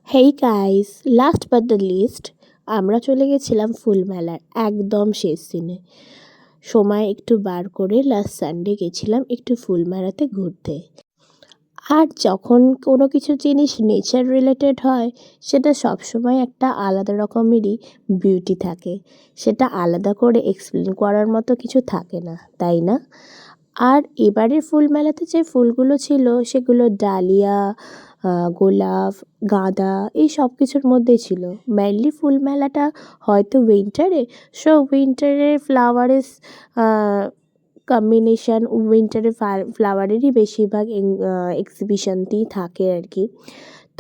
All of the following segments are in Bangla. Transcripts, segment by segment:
Hey guys, last but the least আমরা চলে গেছিলাম ফুলমেলার একদম শেষ দিনে। সময় একটু বার করে লাস্ট সানডে গেছিলাম একটু ফুলমেলাতে ঘুরতে। আর যখন কোনো কিছু জিনিস নেচার রিলেটেড হয় সেটা সবসময় একটা আলাদা রকমেরই বিউটি থাকে, সেটা আলাদা করে এক্সপ্লেন করার মতো কিছু থাকে না, তাই না? আর এবারের ফুলমেলাতে যে ফুলগুলো ছিল সেগুলো ডালিয়া, গোলাপ, গাঁদা এই সব কিছুর মধ্যেই ছিল। মেইনলি ফুলমেলাটা হয়তো উইন্টারে, সো উইন্টারের ফ্লাওয়ারের কম্বিনেশান, উইন্টারের ফ্লাওয়ারেরই বেশিরভাগ এক্সিবিশনতেই থাকে আর কি।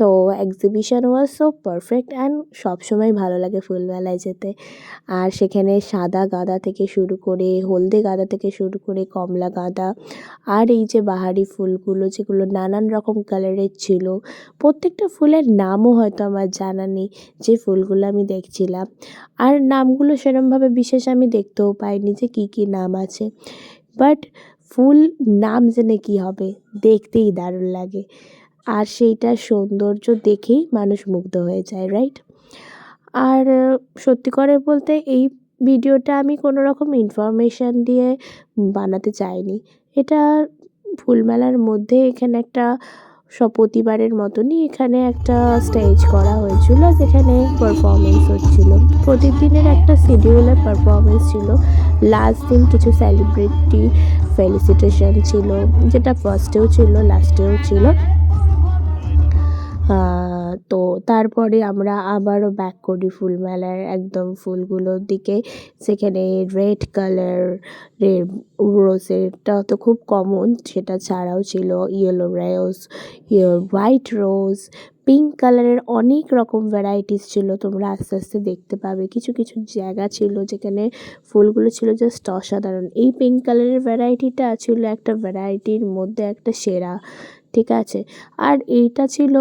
তো exhibition was so perfect and সবসময় ভালো লাগে ফুলমেলায় যেতে। আর সেখানে সাদা গাঁদা থেকে শুরু করে, হলদে গাঁদা থেকে শুরু করে, কমলা গাঁদা, আর এই যে বাহারি ফুলগুলো যেগুলো নানান রকম কালারের ছিল, প্রত্যেকটা ফুলের নামও হয়তো আমার জানা নেই যে ফুলগুলো আমি দেখছিলাম। আর নামগুলো সেরমভাবে বিশেষ আমি দেখতেও পাইনি যে কী কী নাম আছে, বাট ফুল নাম জেনে কী হবে, দেখতেই দারুণ লাগে। আর সেইটার সৌন্দর্য দেখেই মানুষ মুগ্ধ হয়ে যায়, রাইট? আর সত্যি করে বলতে এই ভিডিওটা আমি কোনো রকম ইনফরমেশান দিয়ে বানাতে চাইনি। এটা ফুলমেলার মধ্যে এখানে একটা প্রতিবারের মতনই এখানে একটা স্টেজ করা হয়েছিল যেখানে পারফরমেন্স হচ্ছিল। প্রতিদিনের একটা শিডিউলের পারফরমেন্স ছিল। লাস্ট দিন কিছু সেলিব্রিটি ফেলিসিটেশন ছিল, যেটা ফার্স্টেও ছিল লাস্টেও ছিল। তো তারপরে আমরা আবারও ব্যাক করি ফুলমেলার একদম ফুলগুলোর দিকে। সেখানে রেড কালারের রোজেরটা তো খুব কমন, সেটা ছাড়াও ছিল ইয়েলো রোজ, হোয়াইট রোজ, পিঙ্ক কালারের অনেক রকম ভ্যারাইটিস ছিল। তোমরা আস্তে আস্তে দেখতে পাবে কিছু কিছু জায়গা ছিল যেখানে ফুলগুলো ছিল জাস্ট অসাধারণ। এই পিঙ্ক কালারের ভ্যারাইটিটা ছিল একটা ভ্যারাইটির মধ্যে একটা সেরা, ঠিক আছে? আর এইটা ছিল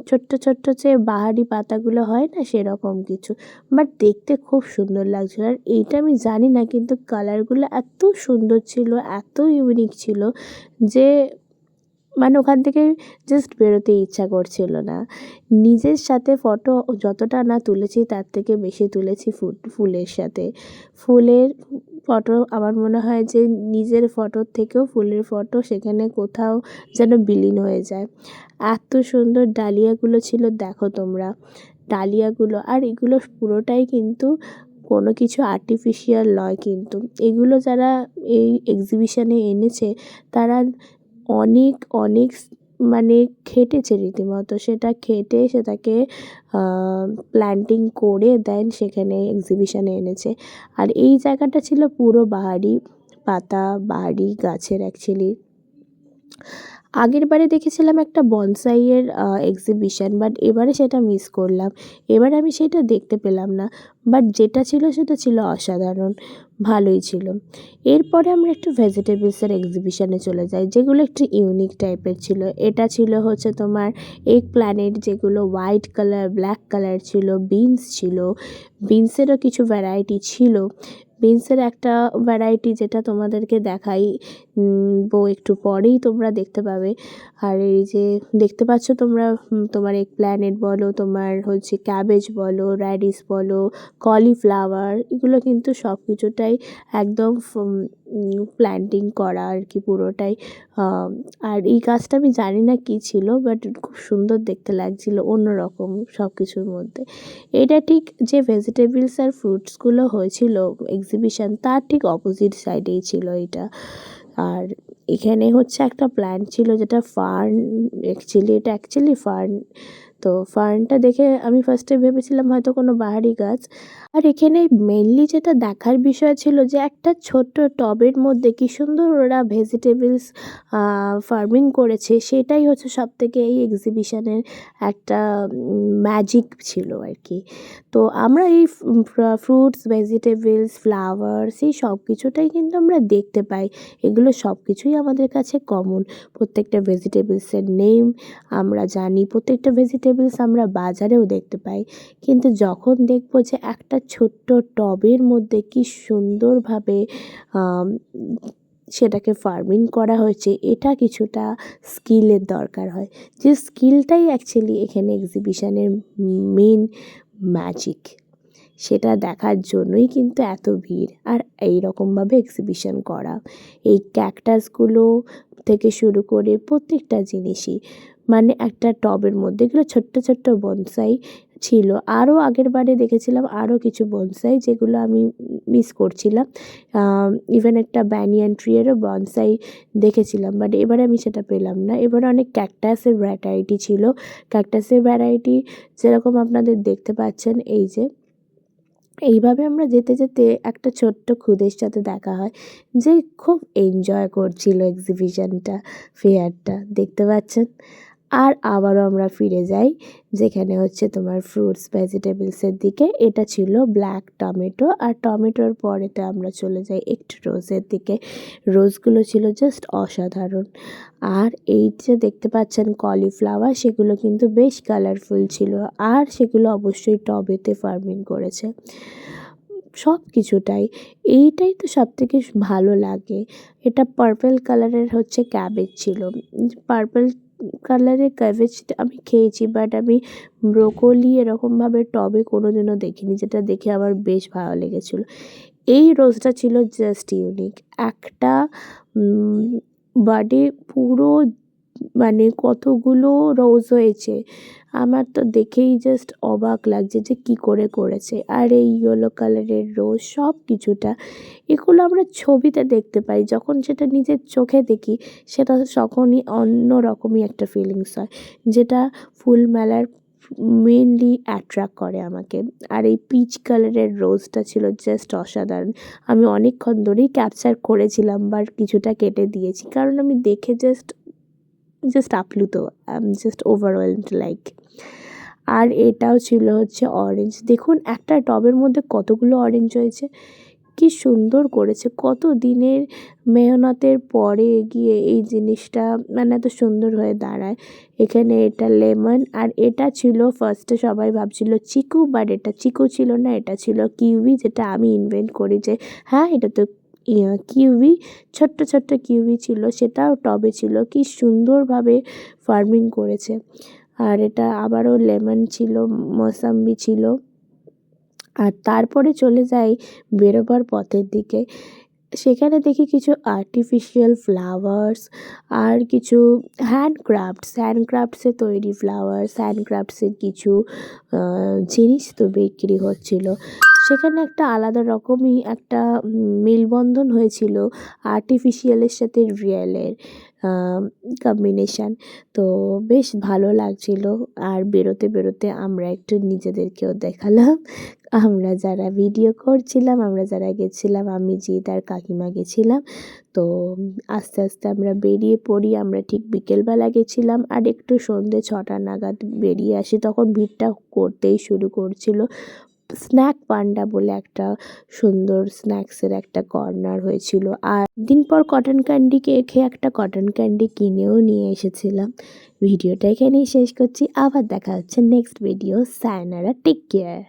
ছোট্ট ছোট্ট যে বাহারি পাতাগুলো হয় না, সেরকম কিছু, বাট দেখতে খুব সুন্দর লাগছিল। আর এইটা আমি জানি না, কিন্তু কালারগুলো এত সুন্দর ছিল, এত ইউনিক ছিল যে মানে ওখান থেকে জাস্ট বেরোতে ইচ্ছা করছিল না। নিজের সাথে ফটো যতটা না তুলেছি তার থেকে বেশি তুলেছি ফুলের সাথে। ফুলের ফটো আমার মনে হয় যে নিজের ফটোর থেকেও ফুলের ফটো সেখানে কোথাও যেন বিলীন হয়ে যায়। এত সুন্দর ডালিয়াগুলো ছিল, দেখো তোমরা ডালিয়াগুলো। আর এগুলো পুরোটাই কিন্তু কোনো কিছু আর্টিফিশিয়াল নয়, কিন্তু এগুলো যারা এই এক্সিবিশানে এনেছে তারা অনেক অনেক মানে খেটেছে রীতিমতো, সেটা খেটে সেটাকে প্ল্যান্টিং করে দেন সেখানে এক্সিবিশানে এনেছে। আর এই জায়গাটা ছিল পুরো বাহারি পাতা, বাহারি গাছের অ্যাকচুয়ালি। আগের বারে দেখেছিলাম একটা বনসাইয়ের এক্সিবিশান, বাট এবারে সেটা মিস করলাম। এবারে আমি সেটা দেখতে পেলাম না, বাট যেটা ছিল সেটা ছিল অসাধারণ, ভালোই ছিল। এরপরে আমরা একটু ভেজিটেবলসের এক্সিবিশানে চলে যাই, যেগুলো একটু ইউনিক টাইপের ছিল। এটা ছিল হচ্ছে তোমার এগ প্ল্যানেট, যেগুলো হোয়াইট কালার, ব্ল্যাক কালার ছিল। বিনস ছিল, বিনসেরও কিছু ভ্যারাইটি ছিল। বিনসের একটা ভ্যারাইটি যেটা তোমাদেরকে দেখাই একটু পরেই তোমরা দেখতে পাবে। আর এই যে দেখতে পাচ্ছ তোমরা, তোমার এগ প্ল্যানেট বলো, তোমার হচ্ছে ক্যাবেজ বলো, র্যাডিশ বলো, কলিফ্লাওয়ার, এগুলো কিন্তু সব কিছুটাই একদম প্ল্যান্টিং করা আর কি পুরোটাই। আর এই গাছটা আমি জানি না কী ছিল, বাট খুব সুন্দর দেখতে লাগছিলো, অন্যরকম সব কিছুর মধ্যে। এটা ঠিক যে ভেজিটেবলস আর ফ্রুটসগুলো হয়েছিল এক্সিবিশান, তার ঠিক অপোজিট সাইডেই ছিল এটা। আর এখানে হচ্ছে একটা প্ল্যান্ট ছিল যেটা ফার্ন, এটা অ্যাকচুয়ালি ফার্ন। তো ফার্নটা দেখে আমি ফার্স্টে ভেবেছিলাম হয়তো কোনো বাহারি গাছ। আর এখানে মেনলি যেটা দেখার বিষয় ছিল যে একটা ছোট্ট টবের মধ্যে কী সুন্দর ওরা ভেজিটেবলস ফার্মিং করেছে, সেটাই হচ্ছে সবথেকে এই এক্সিবিশানের একটা ম্যাজিক ছিল আর কি। তো আমরা এই ফ্রুটস, ভেজিটেবলস, ফ্লাওয়ার্স এই সব কিছুটাই কিন্তু আমরা দেখতে পাই। এগুলো সব কিছুই আমাদের কাছে কমন। প্রত্যেকটা ভেজিটেবলসের নেম আমরা জানি, প্রত্যেকটা ভেজিটেবলস আমরা বাজারেও দেখতে পাই। কিন্তু যখন দেখবো যে একটা ছোট্ট টবের মধ্যে কী সুন্দরভাবে সেটাকে ফার্মিং করা হয়েছে, এটা কিছুটা স্কিলের দরকার হয়, যে স্কিলটাই অ্যাকচুয়ালি এখানে এক্সিবিশনের মেন ম্যাজিক। সেটা দেখার জন্যই কিন্তু এত ভিড়, আর এই রকমভাবে এক্সিবিশন করা। এই ক্যাকটাসগুলো থেকে শুরু করে প্রত্যেকটা জিনিসই, মানে একটা টবের মধ্যে এগুলো ছোট্ট ছোট্ট বনসাই ছিল। আরও আগের বারে দেখেছিলাম আরও কিছু বনসাই, যেগুলো আমি মিস করছিলাম। ইভেন একটা ব্যানিয়ান ট্রিয়েরও বনসাই দেখেছিলাম, বাট এবারে আমি সেটা পেলাম না। এবারে অনেক ক্যাকটাসের ভ্যারাইটি ছিল। ক্যাকটাসের ভ্যারাইটি যেরকম আপনাদের দেখতে পাচ্ছেন, এই যে এইভাবে আমরা যেতে যেতে একটা ছোট্ট খুদের সাথে দেখা হয়, যে খুব এনজয় করছিল এক্সিবিশনটা, ফেয়ারটা, দেখতে পাচ্ছেন। আর আবারও আমরা ফিরে যাই, যেখানে হচ্ছে তোমার ফ্রুটস ভেজিটেবলসের দিকে। এটা ছিল ব্ল্যাক টমেটো, আর টমেটোর পরেতে আমরা চলে যাই একটু রোজের দিকে। রোজগুলো ছিল জাস্ট অসাধারণ। আর এই যে দেখতে পাচ্ছেন কলিফ্লাওয়ার, সেগুলো কিন্তু বেশ কালারফুল ছিল, আর সেগুলো অবশ্যই টবেতে ফার্মিং করেছে। সব কিছুটাই, এইটাই তো সবথেকে ভালো লাগে। এটা পার্পল কালারের হচ্ছে ক্যাবেজ ছিল। পার্পল কালারের ক্যাবেজ আমি খেয়েছি, বাট আমি ব্রোকলি এরকমভাবে টবে কোনো দিনও দেখিনি, যেটা দেখে আমার বেশ ভালো লেগেছিলো। এই রোজটা ছিল জাস্ট ইউনিক। একটা বাডে পুরো, মানে কতগুলো রোজ হয়েছে, আমার তো দেখেই জাস্ট অবাক লাগছে যে কী করে করেছে। আর এই ইয়েলো কালারের রোজ সব কিছুটা, এগুলো আমরা ছবিতে দেখতে পাই, যখন সেটা নিজের চোখে দেখি সেটা তখনই অন্য রকমই একটা ফিলিংস হয়, যেটা ফুল মেলার মেনলি অ্যাট্রাক্ট করে আমাকে। আর এই পিচ কালারের রোজটা ছিল জাস্ট অসাধারণ। আমি অনেকক্ষণ ধরেই ক্যাপচার করেছিলাম, বাট কিছুটা কেটে দিয়েছি, কারণ আমি দেখে জাস্ট আপ্লুত, জাস্ট ওভারওয়েলমড লাইক। আর এটাও ছিল হচ্ছে অরেঞ্জ। দেখুন একটা টবের মধ্যে কতগুলো অরেঞ্জ হয়েছে, কি সুন্দর করেছে, কত দিনের মেহনতের পরে গিয়ে এই জিনিসটা মানে এত সুন্দর হয়ে দাঁড়ায়। এখানে এটা লেমন, আর এটা ছিল ফার্স্টে সবাই ভাবছিল চিকু, বাট এটা চিকু ছিল না, এটা ছিল কিউই, যেটা আমি ইনভেন্ট করি যে হ্যাঁ এটা তো কিউই। ছোট্ট ছোট্ট কিউই ছিল, সেটাও টবে ছিল, কি সুন্দরভাবে ফার্মিং করেছে। আর এটা আবারও লেমন ছিল, মৌসাম্বি ছিল। আর তারপরে চলে যাই বেরোবার পথের দিকে, সেখানে দেখি কিছু আর্টিফিশিয়াল ফ্লাওয়ার্স, আর কিছু হ্যান্ডক্রাফটসে তৈরি ফ্লাওয়ার্স, হ্যান্ডক্রাফটসের কিছু জিনিস তো বিক্রি হচ্ছিল। সেখানে একটা আলাদা রকমই একটা মেলবন্ধন হয়েছিল আর্টিফিশিয়ালের সাথে রিয়েলের কম্বিনেশান। তো বেশ ভালো লাগছিল। আর বেরোতে বেরোতে আমরা একটু নিজেদেরকেও দেখালাম, আমরা যারা ভিডিও করছিলাম, আমরা যারা গেছিলাম, আমি জিৎ আর কাকিমা গেছিলাম। তো আস্তে আস্তে আমরা বেরিয়ে পড়ি। আমরা ঠিক বিকেলবেলা গেছিলাম, আর একটু সন্ধ্যে 6টা নাগাদ বেরিয়ে আসি, তখন ভিড়টা করতেই শুরু করছিল। স্ন্যাক পান্ডা বলে একটা সুন্দর স্ন্যাক্সের একটা কর্নার হয়েছিল, আর দিন পর কটন ক্যান্ডি খেয়ে একটা কটন ক্যান্ডি কিনেও নিয়ে এসেছিলাম। ভিডিওটা এখানেই শেষ করছি, আবার দেখা হচ্ছে নেক্সট ভিডিও। সায়নারা, টেক কেয়ার।